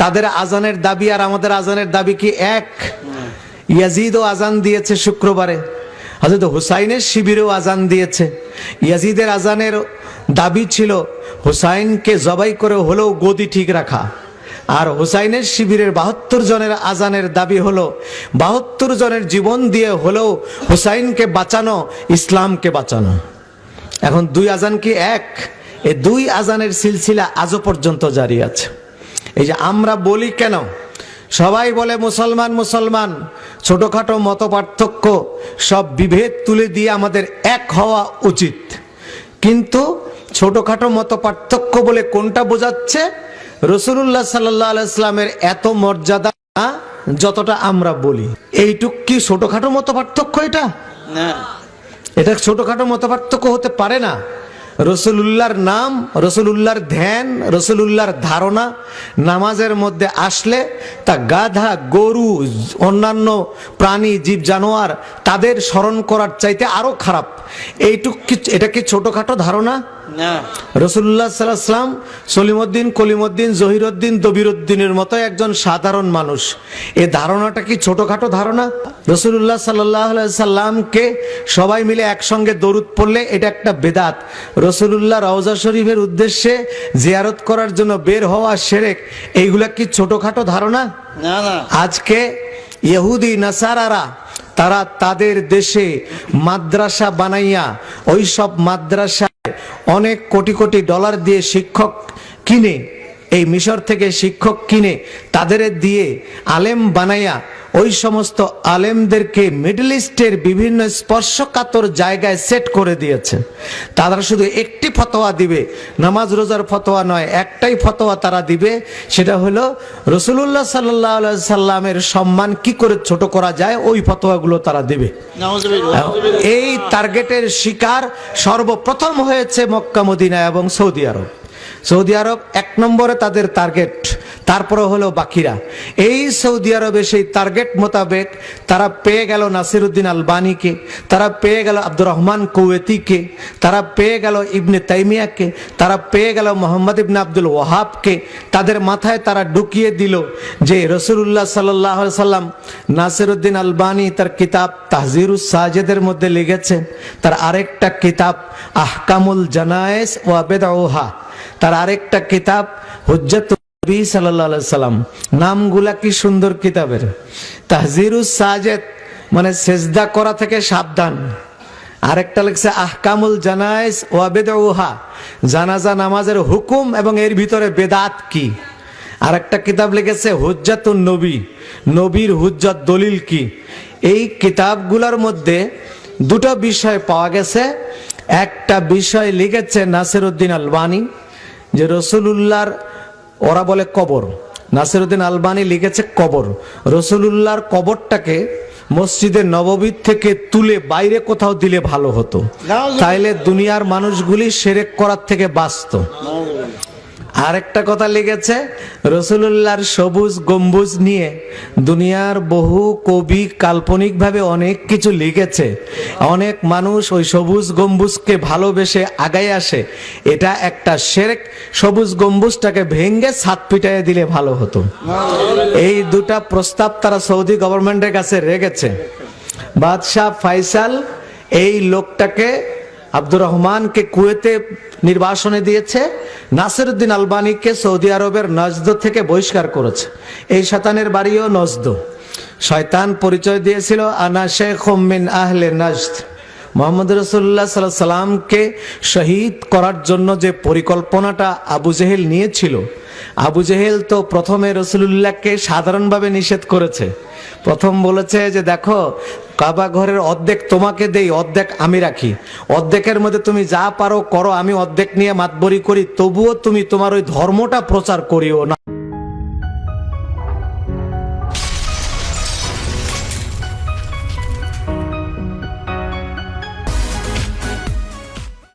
তাদের আজানের দাবি আর আমাদের আজানের দাবি কি এক? ইয়াজিদও আজান দিয়েছে শুক্রবারে, হযরত হুসাইনের শিবিরেও আজান দিয়েছে। ইয়াজিদের আজানের দাবি ছিল হুসাইনকে জবাই করে হলেও গদি ঠিক রাখা, আর হুসাইনের শিবিরের 72 জনের আজানের দাবি হলো 72 জনের জীবন দিয়ে হলেও হুসাইনকে বাঁচানো, ইসলামকে বাঁচানো। এখন দুই আজান কি এক? এই দুই আজানের সিলসিলা আজও পর্যন্ত জারি আছে। এই যে আমরা বলি কেন, সবাই বলে মুসলমান মুসলমান, ছোটখাটো মত পার্থক্য সব বিভেদ তুলে দিয়ে আমাদের এক হওয়া উচিত। কিন্তু ছোটখাটো মত পার্থক্য বলে কোনটা বোঝাচ্ছে? রাসূলুল্লাহ সাল্লাল্লাহু আলাইহি ওয়াসাল্লামের এত মর্যাদা যতটা আমরা বলি, এইটুক কি ছোটখাটো মত পার্থক্য? এটা না, এটা ছোটখাটো মত পার্থক্য হতে পারে না। রাসূলুল্লাহর নাম, রাসূলুল্লাহর ধ্যান, রাসূলুল্লাহর ধারণা নামাজের মধ্যে আসলে তা গাধা, গরু, অন্যান্য প্রাণী, জীব জানোয়ার তাদের স্মরণ করার চাইতে আরো খারাপ। এইটুক কি, এটা কি ছোটখাটো ধারণা? না। রাসূলুল্লাহ সাল্লাল্লাহু আলাইহি ওয়াসাল্লাম সলিমউদ্দিন, কলিমউদ্দিন, জহিরউদ্দিন, দবিরউদ্দিনের মতো একজন সাধারণ মানুষ। এই ধারণাটা কি ছোটখাটো ধারণা? রাসূলুল্লাহ সাল্লাল্লাহু আলাইহি সাল্লামকে সবাই মিলে একসঙ্গে দরুদ পড়লে এটা একটা বেদাত। রাসূলুল্লাহ রওজা শরীফের উদ্দেশ্যে জিয়ারত করার জন্য বের হওয়া শিরক। এইগুলা কি ছোটখাটো ধারণা? না না। আজকে ইহুদি নাসারারা তারা তাদের দেশে মাদ্রাসা বানাইয়া ওই সব মাদ্রাসায় অনেক কোটি কোটি ডলার দিয়ে শিক্ষক কিনে, এই মিশর থেকে শিক্ষক কিনে তাদের দিয়ে আলেম বানাইয়া ওই সমস্ত আলেমদেরকে মিডল ইস্টের বিভিন্ন স্পর্শকাতর জায়গায় সেট করে দিয়েছে। তারা শুধু একটি ফতোয়া দিবে, নামাজ রোজার ফতোয়া নয়, একটাই ফতোয়া তারা দিবে, সেটা হলো রাসূলুল্লাহ সাল্লাল্লাহু আলাইহি সাল্লামের সম্মান কি করে ছোট করা যায়, ওই ফতোয়াগুলো তারা দিবে। এই টার্গেটের শিকার সর্বপ্রথম হয়েছে মক্কা, মদিনা এবং সৌদি আরব। সৌদি আরব এক নম্বরে তাদের টার্গেট, তারপরে হলো বাকিরা। এই সৌদি আরবে সেই টার্গেট মোতাবেক তারা পেয়ে গেল নাসিরউদ্দিন আলবানীকে, তারা পেয়ে গেল আব্দুর রহমান কুয়েতিকে, তারা পেয়ে গেল ইবনে তাইমিয়াকে, তারা পেয়ে গেল মোহাম্মদ ইবনে আব্দুল ওয়াহাবকে। তাদের মাথায় তারা ঢুকিয়ে দিল যে রাসূলুল্লাহ সাল্লাল্লাহু আলাইহি সাল্লাম, নাসিরউদ্দিন আলবানী তার কিতাব তাহজিরুস সাজেদের মধ্যে লিখেছেন, তার আরেকটা কিতাব আহকামুল জানায়েজ ওয়া বিদউহা, তার আরেকটা কিতাব হুজ্জাতুন নবী সাল্লাল্লাহু আলাইহি সাল্লাম। নামগুলা কি সুন্দর কিতাবের! তাহজিরুস সাজেদ মানে সেজদা করা থেকে সাবধান। আরেকটা লিখছে আহকামুল জানায়েজ ওয়া বিদউহা, জানাজা নামাজের হুকুম এবং এর ভিতরে বেদাত কি। আরেকটা কিতাব লিখেছে হুজ্জাতুন নবী, নবীর হুজ্জত দলিল কি। এই কিতাবগুলোর মধ্যে দুটো বিষয় পাওয়া গেছে। একটা বিষয় লিখেছে নাসিরউদ্দিন আলবানী যে রাসূলুল্লাহর, ওরা বলে কবর, নাসিরউদ্দিন আলবানী লিখেছে কবর, রাসূলুল্লাহর কবরটাকে মসজিদে নববী থেকে তুলে বাইরে কোথাও দিলে ভালো হতো, তাইলে দুনিয়ার মানুষগুলি শিরক করার থেকে বাঁচত। আরেকটা কথা লিখেছে রাসূলুল্লাহর সবুজ গম্বুজ নিয়ে দুনিয়ার বহু কবি কাল্পনিকভাবে অনেক কিছু লিখেছে। অনেক মানুষ ওই সবুজ গম্বুজকে ভালোবেসে আগায় আসে, এটা একটা শিরক। সবুজ গম্বুজটাকে ভেঙে ছাদ পিটাইয়ে দিলে ভালো হতো। এই দুটা প্রস্তাব তারা সৌদি গভর্নমেন্টের কাছে রেখেছে। বাদশাহ ফাইসাল এই লোকটাকে, আব্দুর রহমানকে কুয়েতে নির্বাসনে দিয়েছে, নাসিরউদ্দিন আলবানীকে সৌদি আরবের নজদ থেকে বহিষ্কার করেছে। এই শয়তানের বাড়িও নজদ। শয়তান পরিচয় দিয়েছিল আনা শাইখুম মিন আহলে নজদ। মুহাম্মদ রাসূলুল্লাহ সাল্লাল্লাহু আলাইহি সাল্লামকে শহীদ করার জন্য যে পরিকল্পনাটা আবু জেহেল নিয়েছিল, আবু জেহেল তো প্রথমে রাসূলুল্লাহকে সাধারণভাবে নিষেধ করেছে। প্রথম বলেছে যে দেখো, কাবা ঘরের অর্ধেক তোমাকে দেই, অর্ধেক আমি রাখি, অর্ধেকের মধ্যে তুমি যা পারো করো, আমি অর্ধেক নিয়ে মাতবরি করি, তবুও তুমি তোমার ওই ধর্মটা প্রচার করিও না।